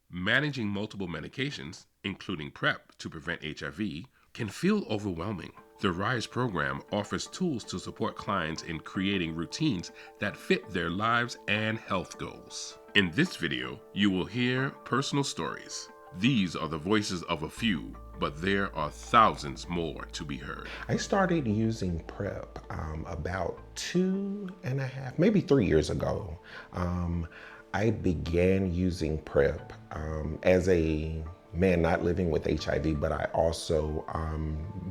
Managing multiple medications, including PrEP to prevent HIV, can feel overwhelming. The RISE program offers tools to support clients in creating routines that fit their lives and health goals. In this video, you will hear personal stories. These are the voices of a few, but there are thousands more to be heard. I started using PrEP about 2.5, maybe 3 years ago. I began using PrEP as a man not living with HIV, but I also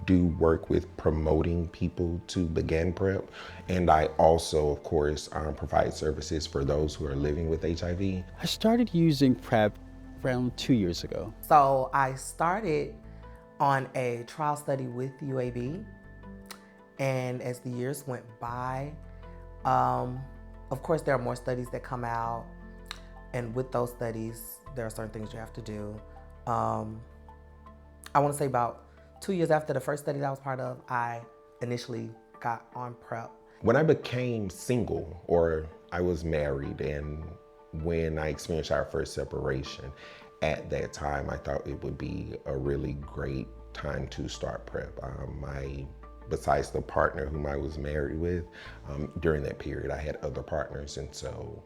do work with promoting people to begin PrEP. And I also, of course, provide services for those who are living with HIV. I started using PrEP around 2 years ago. So I started on a trial study with UAB, and as the years went by, of course there are more studies that come out, and with those studies there are certain things you have to do. I want to say about 2 years after the first study that I was part of, I initially got on PrEP. When I became single, or I was married, and when I experienced our first separation, at that time, I thought it would be a really great time to start PrEP. Besides the partner whom I was married with, during that period, I had other partners. And so,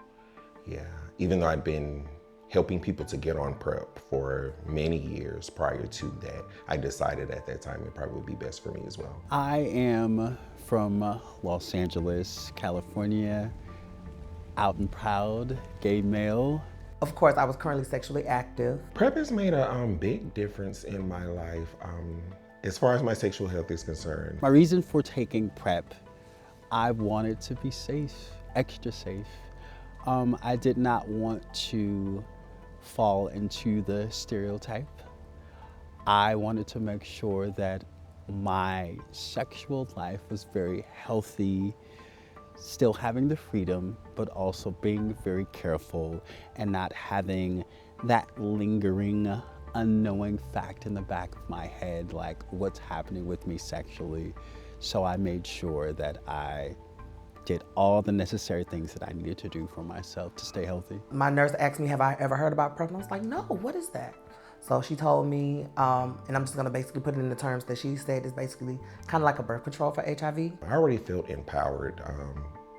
yeah, even though I'd been helping people to get on PrEP for many years prior to that, I decided at that time it probably would be best for me as well. I am from Los Angeles, California, out and proud, gay male. Of course, I was currently sexually active. PrEP has made a big difference in my life as far as my sexual health is concerned. My reason for taking PrEP, I wanted to be safe, extra safe. I did not want to fall into the stereotype. I wanted to make sure that my sexual life was very healthy, still having the freedom, but also being very careful and not having that lingering, unknowing fact in the back of my head, like what's happening with me sexually. So I made sure that I did all the necessary things that I needed to do for myself to stay healthy. My nurse asked me, have I ever heard about PrEP? And I was like, no, what is that? So she told me, and I'm just gonna basically put it in the terms that she said is basically kind of like a birth control for HIV. I already felt empowered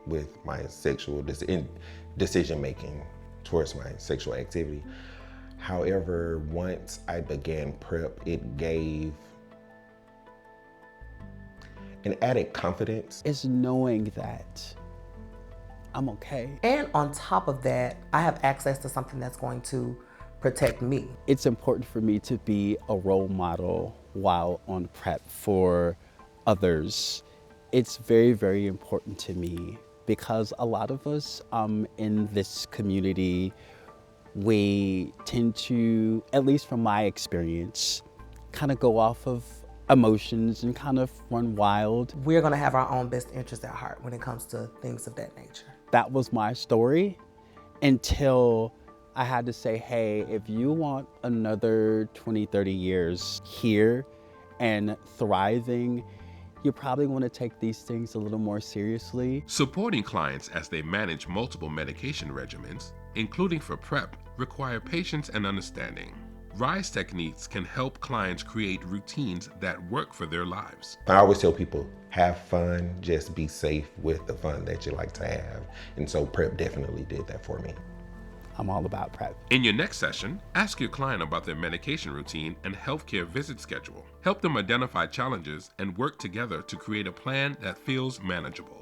with my sexual decision-making towards my sexual activity. However, once I began PrEP, it gave an added confidence. It's knowing that I'm okay. And on top of that, I have access to something that's going to protect me. It's important for me to be a role model while on PrEP for others. It's very, very important to me because a lot of us in this community, we tend to, at least from my experience, kind of go off of emotions and kind of run wild. We're gonna have our own best interest at heart when it comes to things of that nature. That was my story until I had to say, hey, if you want another 20, 30 years here and thriving, you probably want to take these things a little more seriously. Supporting clients as they manage multiple medication regimens, including for PrEP, require patience and understanding. RISE techniques can help clients create routines that work for their lives. I always tell people, have fun, just be safe with the fun that you like to have. And so PrEP definitely did that for me. I'm all about PrEP. In your next session, ask your client about their medication routine and healthcare visit schedule. Help them identify challenges and work together to create a plan that feels manageable.